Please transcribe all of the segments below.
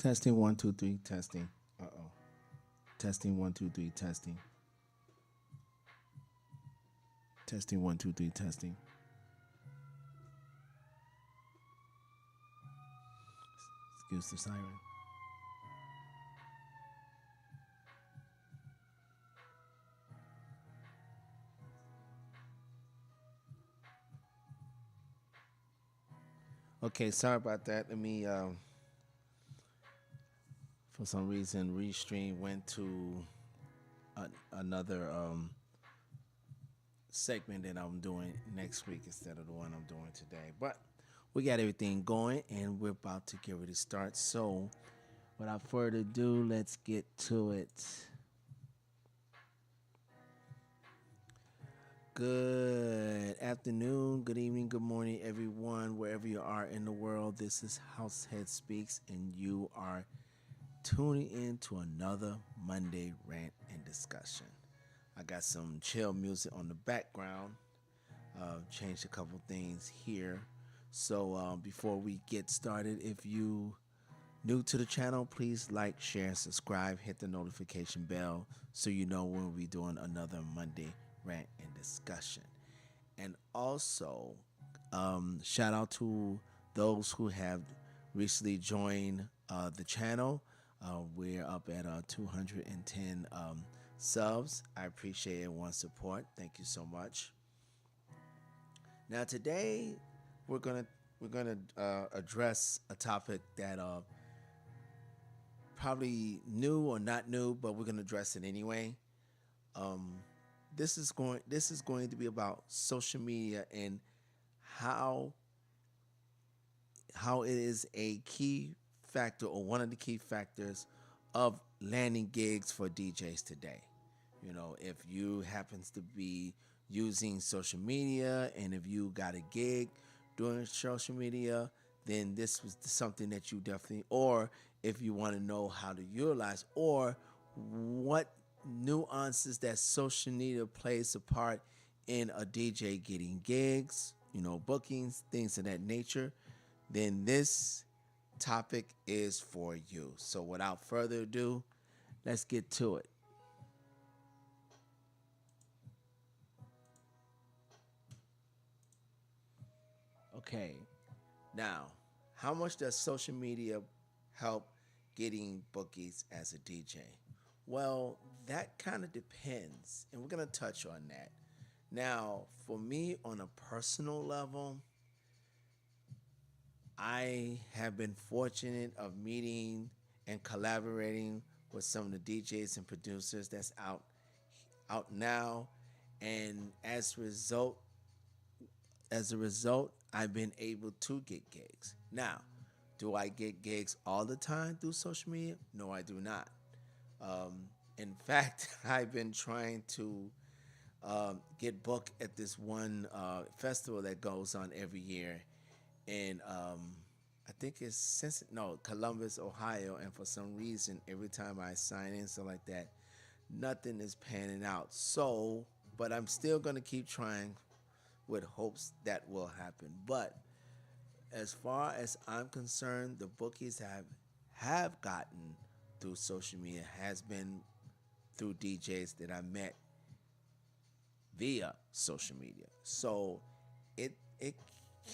Testing one, two, three, testing. Uh oh. Testing one, two, three, testing. Testing one, two, three, testing. Excuse the siren. Okay, sorry about that. Let me, for some reason, Restream went to another segment that I'm doing next week instead of the one I'm doing today. But we got everything going and we're about to get ready to start. So, without further ado, let's get to it. Good afternoon, good evening, good morning, everyone, wherever you are in the world. This is Househead Speaks, and you are tuning in to another Monday rant and discussion. I got some chill music on the background. Changed a couple things here. So before we get started, if you new to the channel, please like, share, subscribe, hit the notification bell so you know when we're doing another Monday rant and discussion. And also, shout out to those who have recently joined the channel. We're up at 210 subs. I appreciate everyone's support. Thank you so much. Now today we're gonna address a topic that probably new or not new, but we're gonna address it anyway. Um, this is going to be about social media and how how it is a key factor or one of the key factors of landing gigs for DJs today. You know, if you happens to be using social media and if you got a gig doing social media, then this was something that you definitely, or if you want to know how to utilize or what nuances that social media plays a part in a DJ getting gigs, bookings, things of that nature, then this topic is for you. So without further ado, let's get to it. Okay, now, how much does social media help getting bookings as a DJ? Well, that kind of depends, and we're going to touch on that. Now, for me, on a personal level, I have been fortunate of meeting and collaborating with some of the DJs and producers that's out now, and as a result, I've been able to get gigs. Now, do I get gigs all the time through social media? No, I do not. In fact, I've been trying to get booked at this one festival that goes on every year in I think it's Columbus, Ohio, and for some reason, every time I sign in, so like that, nothing is panning out. So, but I'm still gonna keep trying with hopes that will happen. But as far as I'm concerned, the bookies have gotten through social media has been through DJs that I met via social media. So it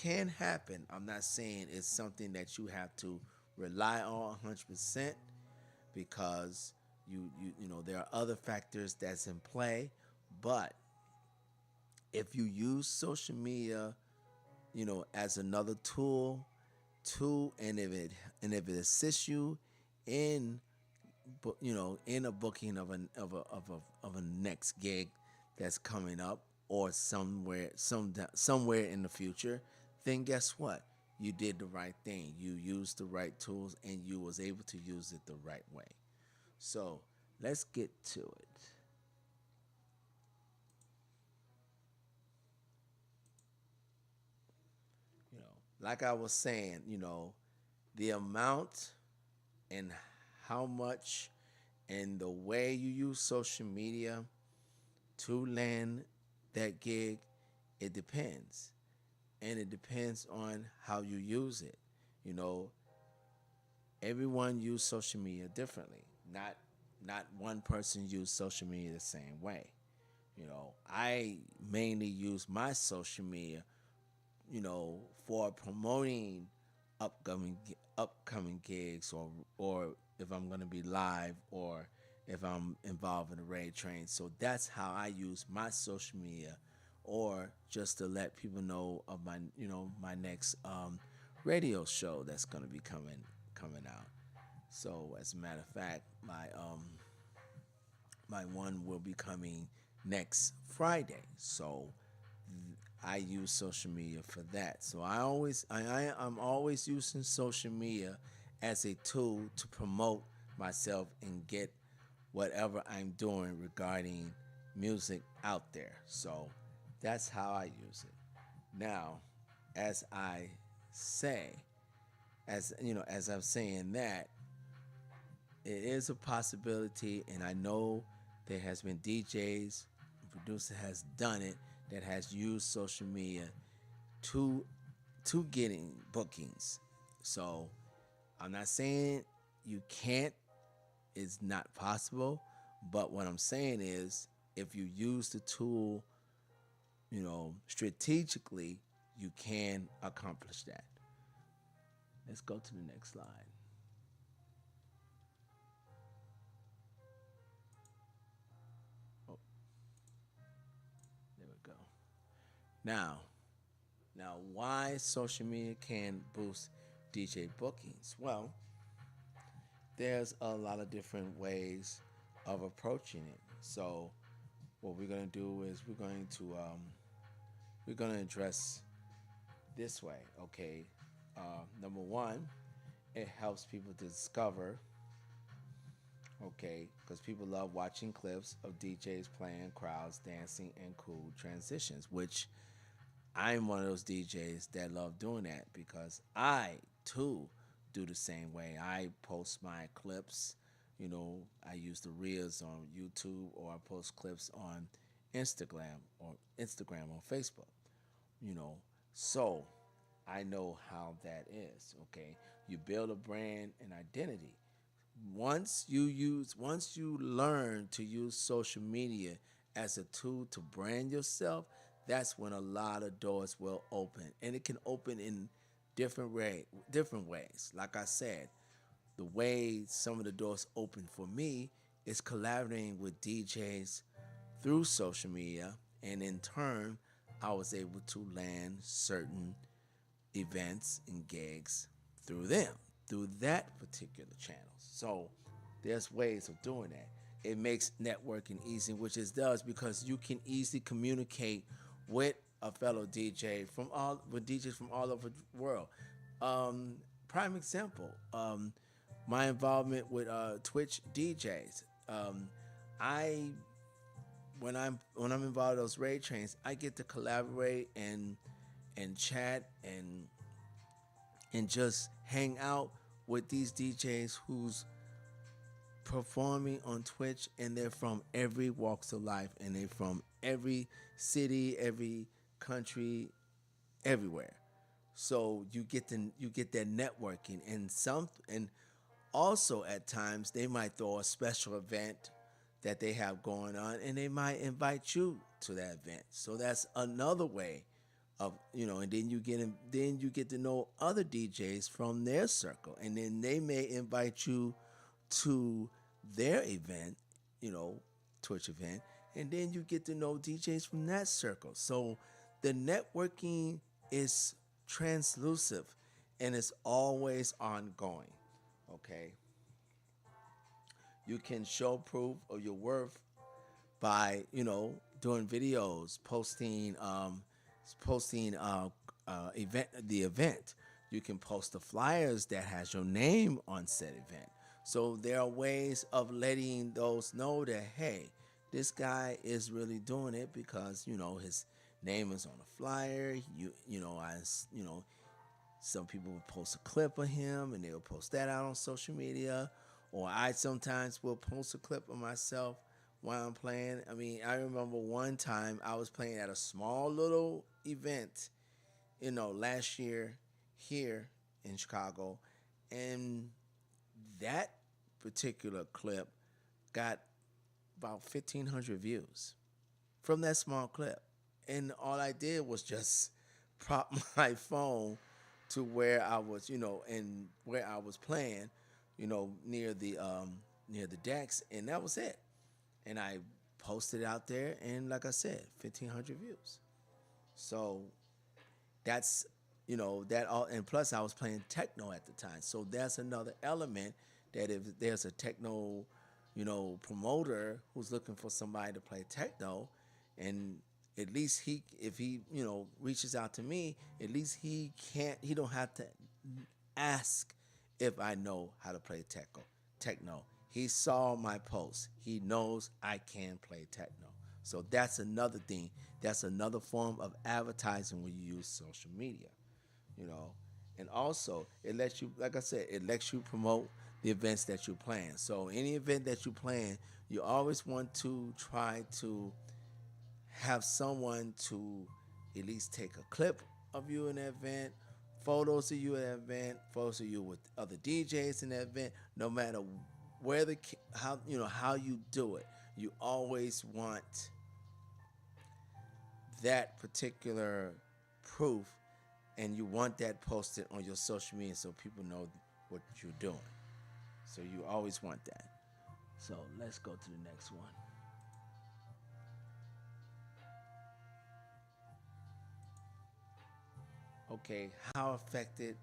can happen. I'm not saying it's something that you have to rely on 100% because there are other factors that's in play, but if you use social media, as another tool, and if it assists you in in a booking of a next gig that's coming up or somewhere in the future, then guess what? You did the right thing. You used the right tools and you was able to use it the right way. So let's get to it. Like I was saying, the amount and how much and the way you use social media to land that gig, it depends. And it depends on how you use it. You know, everyone use social media differently. Not one person use social media the same way. I mainly use my social media, for promoting upcoming gigs, or if I'm gonna be live, or if I'm involved in a raid train. So that's how I use my social media, or just to let people know of my next radio show that's gonna be coming out. So as a matter of fact, my one will be coming next Friday. So I use social media for that. So I'm always using social media as a tool to promote myself and get whatever I'm doing regarding music out there. So that's how I use it. Now, as I say, as I'm saying that, it is a possibility, and I know there has been DJs, producer has done it, that has used social media to getting bookings. So I'm not saying you can't, it's not possible, but what I'm saying is if you use the tool, strategically, you can accomplish that. Let's go to the next slide. Oh, there we go. Now, why social media can boost DJ bookings? Well, there's a lot of different ways of approaching it. So, what we're gonna do is we're gonna address this way. Okay, number one, it helps people to discover. Okay, because people love watching clips of DJs playing, crowds dancing, and cool transitions, which I'm one of those DJs that love doing that because I too do the same way. I post my clips, I use the reels on YouTube, or I post clips on Instagram on Facebook, you know. So I know how that is, okay? You build a brand and identity. Once you learn to use social media as a tool to brand yourself, that's when a lot of doors will open, and it can open in different ways. Like I said, the way some of the doors open for me is collaborating with DJs through social media, and in turn I was able to land certain events and gigs through them, through that particular channel. So there's ways of doing that. It makes networking easy, which it does, because you can easily communicate with a fellow DJ with DJs from all over the world. Um, Prime example, my involvement with Twitch DJs. I when I'm involved in those raid trains, I get to collaborate and chat and just hang out with these DJs who's performing on Twitch, and they're from every walks of life, and they're from every city, every country, everywhere. So you get that networking, and also at times they might throw a special event that they have going on, and they might invite you to that event. So that's another way of, and then you get to know other DJs from their circle, and then they may invite you to their event, you know, Twitch event, and then you get to know DJs from that circle. So the networking is translusive, and it's always ongoing. Okay, you can show proof of your worth by, doing videos, posting the event. You can post the flyers that has your name on said event. So there are ways of letting those know that, hey, this guy is really doing it, because his name is on the flyer. Some people will post a clip of him and they'll post that out on social media. Or I sometimes will post a clip of myself while I'm playing. I mean, I remember one time I was playing at a small little event, last year here in Chicago, and that particular clip got about 1,500 views from that small clip. And all I did was just prop my phone to where I was, and where I was playing, near the decks, and that was it. And I posted it out there, and like I said, 1,500 views. So that's that all, and plus I was playing techno at the time, so that's another element, that if there's a techno promoter who's looking for somebody to play techno, and at least he if he reaches out to me, at least he don't have to ask if I know how to play techno. He saw my post, he knows I can play techno. So that's another thing, that's another form of advertising when you use social media, you know. And also, it lets you, like I said, it lets you promote the events that you plan. So any event that you plan, you always want to try to have someone to at least take a clip of you in the event, photos of you in the event, photos of you with other DJs in the event. No matter where how how you do it, you always want that particular proof, and you want that posted on your social media so people know what you're doing. So you always want that. So let's go to the next one. Okay, how affected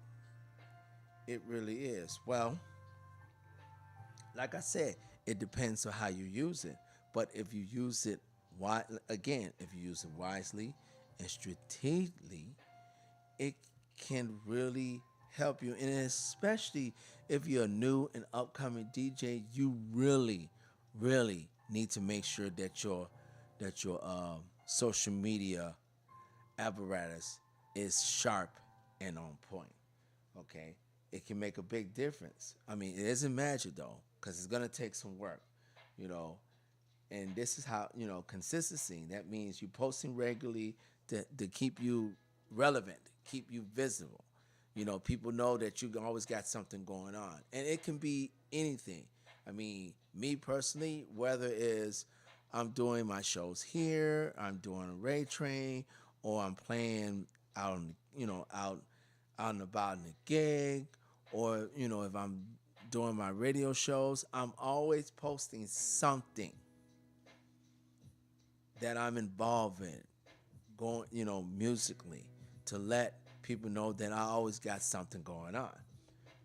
it really is. Well, like I said, it depends on how you use it. But if you use it again, if you use it wisely and strategically, it can really help you. And especially if you're a new and upcoming DJ, you really, really need to make sure that your social media apparatus is sharp and on point. Okay, it can make a big difference. I mean, it isn't magic though, because it's gonna take some work, you know. And this is how consistency. That means you posting regularly to keep you relevant, keep you visible. People know that you always got something going on, and it can be anything. I mean, me personally, whether it's I'm doing my shows here, I'm doing a Ray Train, or I'm playing out on out and about in a gig, or if I'm doing my radio shows, I'm always posting something that I'm involved in, going, musically, to let people know that I always got something going on,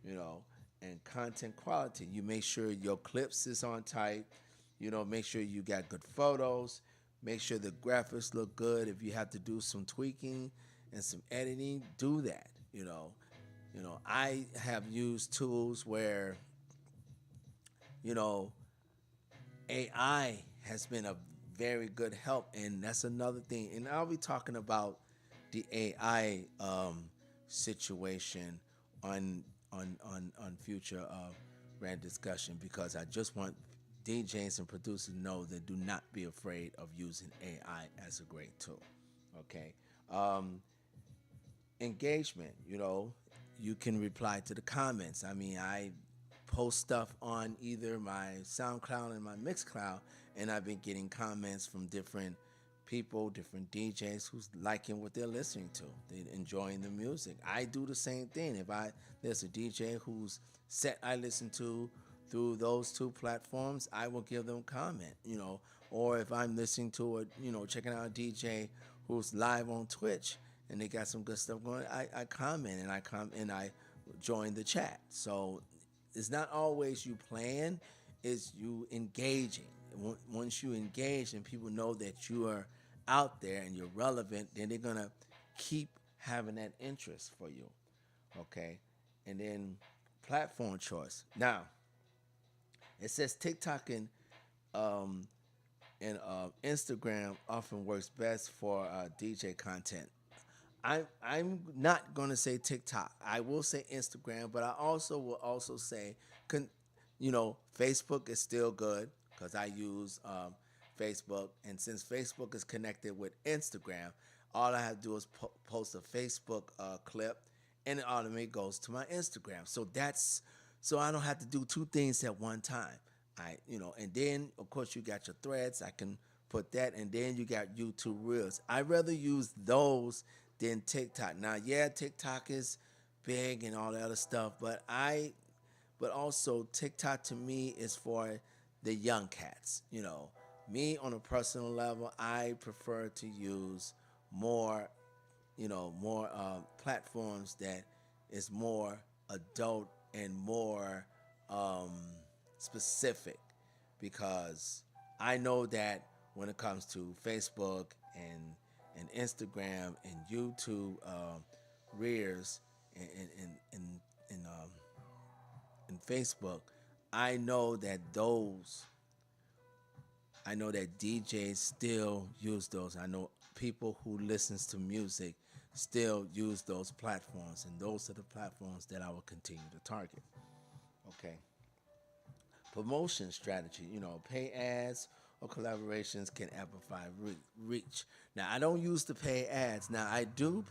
you know. And content quality, you make sure your clips is on tight, make sure you got good photos, make sure the graphics look good. If you have to do some tweaking and some editing, do that, I have used tools where, you know, AI has been a very good help, and that's another thing. And I'll be talking about the AI situation on on future rant discussion, because I just want DJs and producers to know that do not be afraid of using AI as a great tool. Okay. Um, Engagement, you can reply to the comments. I mean, I post stuff on either my SoundCloud and my Mixcloud, and I've been getting comments from different people, different DJs who's liking what they're listening to. They're enjoying the music. I do the same thing. If there's a DJ whose set I listen to through those two platforms, I will give them comment, or if I'm listening to it, checking out a DJ who's live on Twitch and they got some good stuff going, I comment, and I join the chat. So it's not always you playing, it's you engaging. Once you engage and people know that you are out there and you're relevant, then they're gonna keep having that interest for you. Okay, and then platform choice. Now it says TikTok and Instagram often works best for DJ content. I'm not gonna say TikTok. I will say Instagram, but I also will also say, Facebook is still good because I use Facebook, and since Facebook is connected with Instagram, all I have to do is post a Facebook clip, and it automatically goes to my Instagram. So that's so I don't have to do two things at one time. And then of course you got your threads. I can put that, and then you got YouTube Reels. I rather use those than TikTok. Now, yeah, TikTok is big and all that other stuff, but also TikTok to me is for the young cats. Me on a personal level, I prefer to use more more platforms that is more adult and more um, specific, because I know that when it comes to Facebook and Instagram and YouTube rears and and Facebook, I know that those I know that DJs still use those. I know people who listens to music still use those platforms, and those are the platforms that I will continue to target. Okay. Promotion strategy, pay ads or collaborations can amplify reach. Now, I don't use the pay ads. Now, I do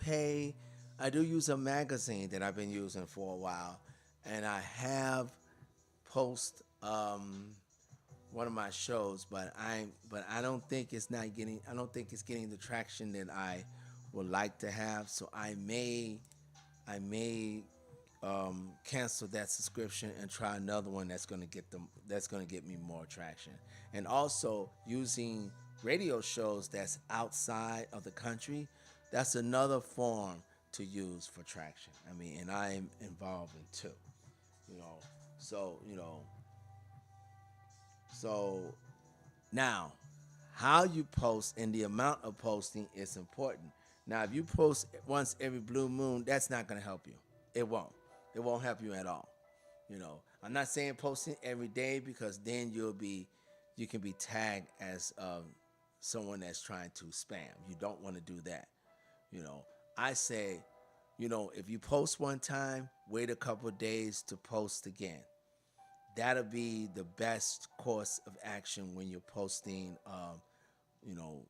use a magazine that I've been using for a while, and I have post one of my shows, but I don't think it's getting the traction that I would like to have. So I may cancel that subscription and try another one that's going to get me more traction. And also using radio shows that's outside of the country, that's another form to use for traction. I mean, and I'm involved in two. You know, so so now, how you post and the amount of posting is important. Now, if you post once every blue moon, that's not going to help you. It won't. It won't help you at all. I'm not saying posting every day, because then you can be tagged as someone that's trying to spam. You don't want to do that. You know, I say, if you post one time, wait a couple of days to post again. That'll be the best course of action when you're posting, you know,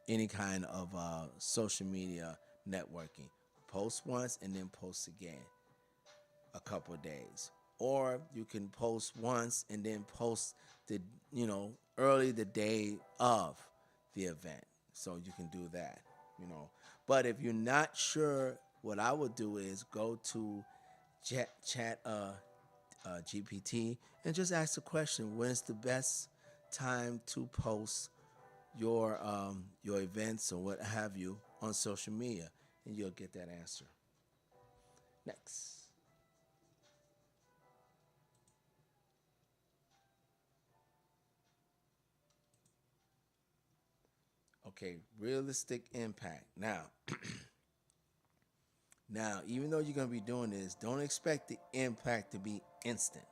any kind of social media networking. Post once and then post again a couple of days. Or you can post once and then post early the day of the event. So you can do that. But if you're not sure, what I would do is go to chat GPT and just ask the question: when's the best time to post your events or what have you on social media, and you'll get that answer. Next. Okay, realistic impact. Now, even though you're gonna be doing this, don't expect the impact to be instant.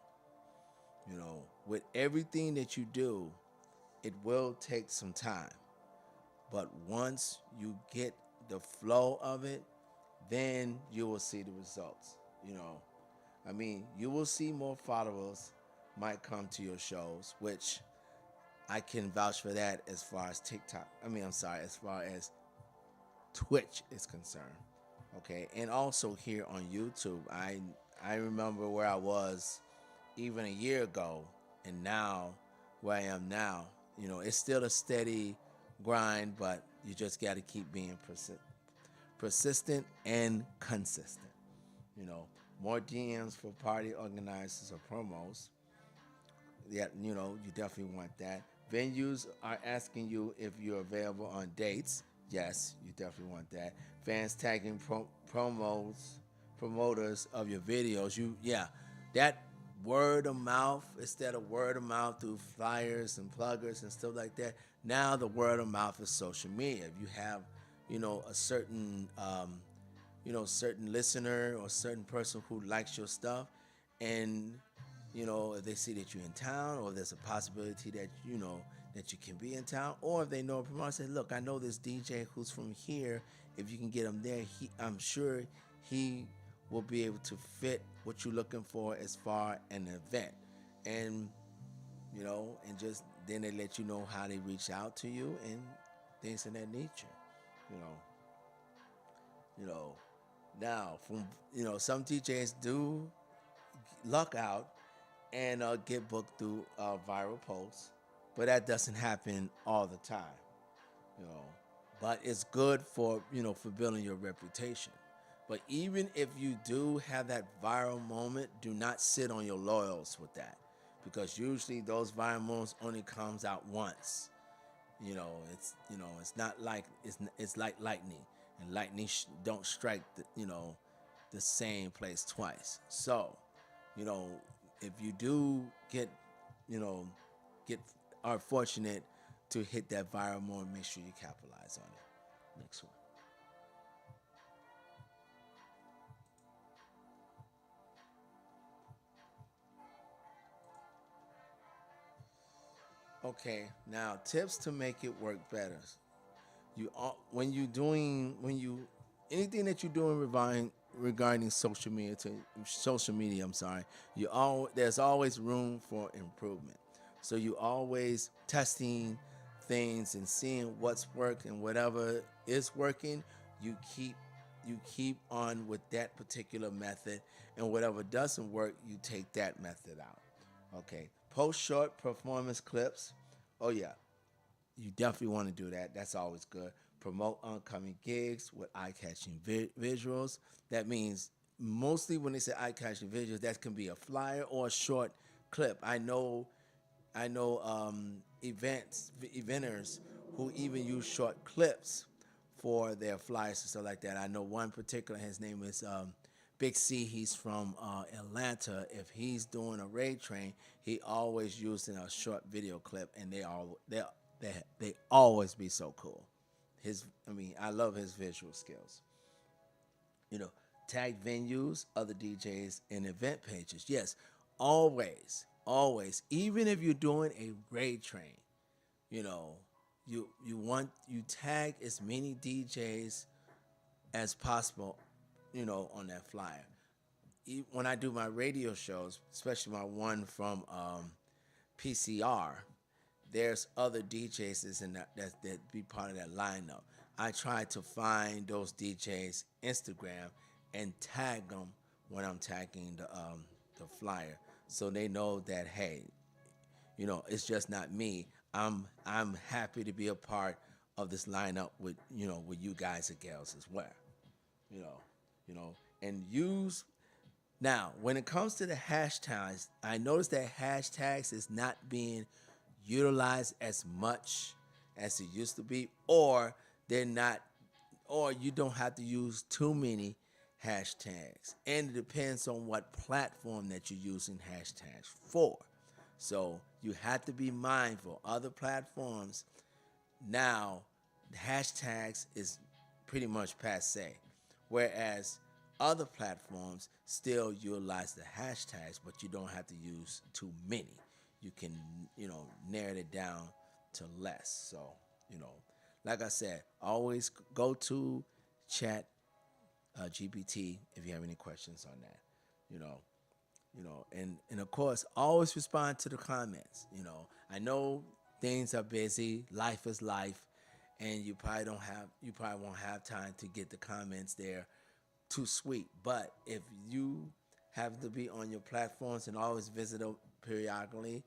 With everything that you do, it will take some time. But once you get the flow of it, then you will see the results. You know, you will see more followers might come to your shows, which I can vouch for that as far as TikTok. I'm sorry, as far as Twitch is concerned. Okay, and also here on YouTube, I remember where I was even a year ago, and now where I am now. It's still a steady grind, but you just got to keep being persistent and consistent. You know, more DMs for party organizers or promos. Yeah, you definitely want that. Venues are asking you if you're available on dates. Yes, you definitely want that. Fans tagging promoters of your videos. That word of mouth, instead of word of mouth through flyers and pluggers and stuff like that. Now the word of mouth is social media. If you have, a certain listener or certain person who likes your stuff, and if they see that you're in town, or there's a possibility that that you can be in town, or if they know a promoter, say, look, I know this DJ who's from here. If you can get him there, I'm sure he will be able to fit what you're looking for as far an event. And and just then they let you know how they reach out to you and things of that nature. You know, you know. Now, from some DJs do luck out and get booked through viral posts, but that doesn't happen all the time, you know. But it's good for for building your reputation. But even if you do have that viral moment, do not sit on your laurels with that, because usually those viral moments only comes out once. It's not like it's like lightning, and lightning don't strike the same place twice. So, you know, if you do you know, get are fortunate to hit that viral moment, make sure you capitalize on it. Next one. Okay, now tips to make it work better. When you anything that you're doing regarding social media, I'm sorry, there's always room for improvement. So you always testing things and seeing what's working, whatever is working, you keep on with that particular method, and whatever doesn't work, you take that method out. Okay, post short performance clips. Oh yeah, you definitely want to do that. That's always good. Promote upcoming gigs with eye-catching visuals. That means mostly when they say eye-catching visuals, that can be a flyer or a short clip. I know eventers who even use short clips for their flyers and stuff like that. I know one particular. His name is Big C. He's from Atlanta. If he's doing a raid train, he always using a short video clip, and they always be so cool. I love his visual skills. You know, tag venues, other DJs, and event pages. Yes, always, always. Even if you're doing a raid train, you know, you tag as many DJs as possible, on that flyer. When I do my radio shows, especially my one from PCR, there's other DJs that be part of that lineup. I try to find those DJs Instagram and tag them when I'm tagging the flyer, so they know that, hey, it's just not me. I'm happy to be a part of this lineup with you guys and gals as well. You know, and use now, when it comes to the hashtags, I noticed that hashtags is not being utilized as much as it used to be, or they're not, or you don't have to use too many hashtags. And it depends on what platform that you're using hashtags for. So you have to be mindful. Other platforms now, hashtags is pretty much passe, whereas other platforms still utilize the hashtags, but you don't have to use too many. You can, narrow it down to less. So, you know, like I said, always go to chat GPT if you have any questions on that. You know, and of course, always respond to the comments. I know things are busy, life is life, and you probably won't have time to get the comments there too sweet. But if you have to be on your platforms and always visit them periodically,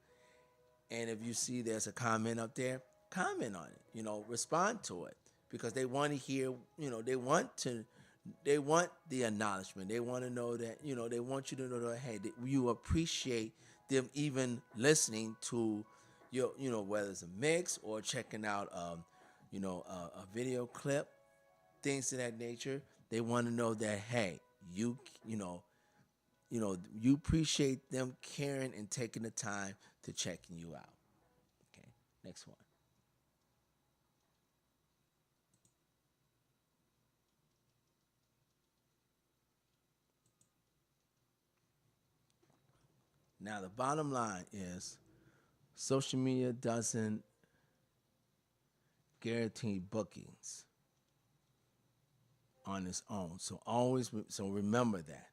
and if you see there's a comment up there, comment on it. Respond to it, because they want to hear. They want the acknowledgement. They want to know that. They want you to know that, hey, that you appreciate them even listening to your. Whether it's a mix or checking out a video clip, things of that nature. They want to know that, hey, you appreciate them caring and taking the time to checking you out. Okay, next one. Now the bottom line is social media doesn't guarantee bookings on its own. So remember that.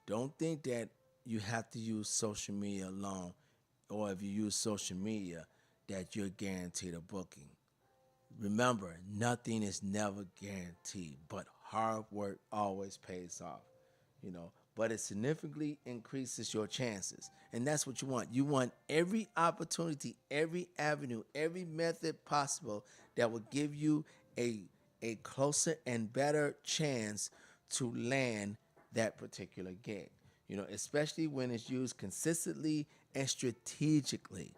Don't think that you have to use social media alone, or if you use social media, that you're guaranteed a booking. Remember, nothing is never guaranteed, but hard work always pays off. but it significantly increases your chances. And that's what you want. You want every opportunity, every avenue, every method possible that will give you a a closer and better chance to land that particular gig. Especially when it's used consistently and strategically.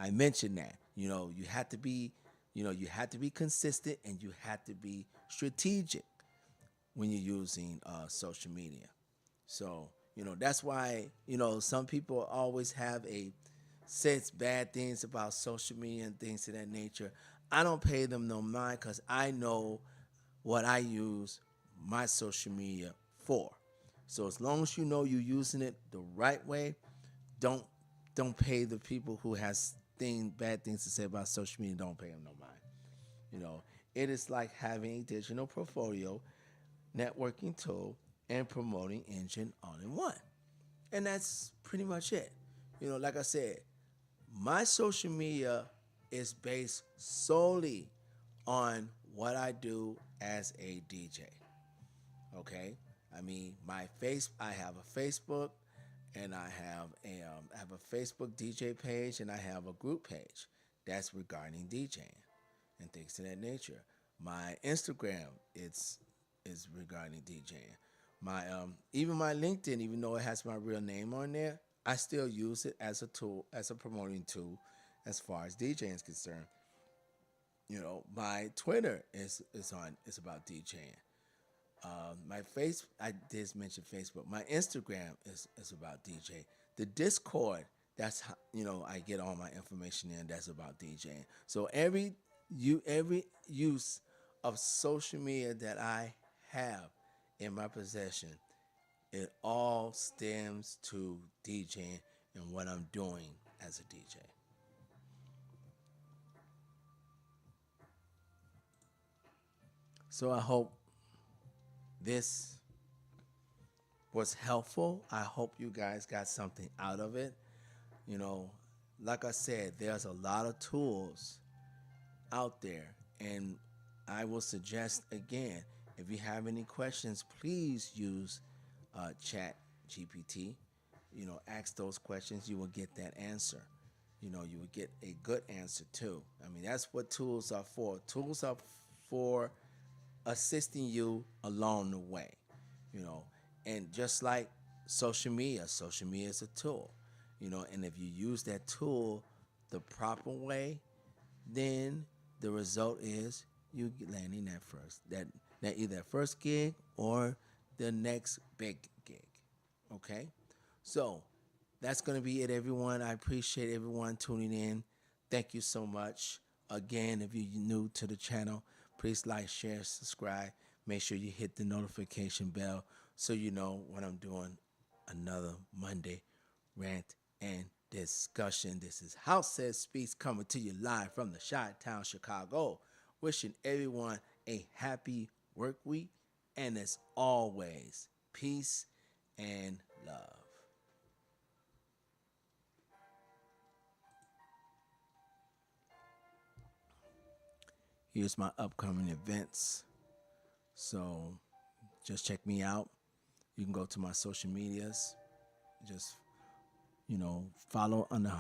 I mentioned that. You have to be consistent and you have to be strategic when you're using social media. So, that's why, some people always have says bad things about social media and things of that nature. I don't pay them no mind because I know what I use my social media for. So as long as you know you're using it the right way, don't don't pay the people who has bad things to say about social media. Don't pay them no mind. You know, it is like having a digital portfolio, networking tool, and promoting engine all in one. And that's pretty much it. Like I said, my social media is based solely on what I do as a DJ. Okay, I mean I have a Facebook, and I have a Facebook DJ page, and I have a group page that's regarding DJing and things of that nature. My Instagram is regarding DJing. My Even my LinkedIn, even though it has my real name on there, I still use it as a tool, as a promoting tool, as far as DJing is concerned. My Twitter is about DJing. My face, I did mention Facebook. My Instagram is about DJ. The Discord, that's how I get all my information in. That's about DJing. So every use of social media that I have in my possession, it all stems to DJing and what I'm doing as a DJ. So I hope this was helpful. I hope you guys got something out of it. You know, like I said, there's a lot of tools out there, and I will suggest again, if you have any questions, please use Chat GPT. Ask those questions, you will get that answer. You will get a good answer too. I mean, that's what tools are for. Tools are for assisting you along the way. you know. And just like social media is a tool, and if you use that tool the proper way, then the result is you landing that either first gig or the next big gig. Okay? So that's gonna be it, everyone. I appreciate everyone tuning in. Thank you so much. Again, if you're new to the channel, please like, share, subscribe. Make sure you hit the notification bell so you know when I'm doing another Monday rant and discussion. This is House Says Speaks coming to you live from the Chi-Town, Chicago. Wishing everyone a happy work week, and as always, peace and love. Here's my upcoming events. So just check me out. You can go to my social medias. Just, follow under,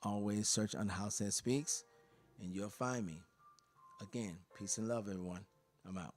always search under House That Speaks, and you'll find me. Again, peace and love, everyone. I'm out.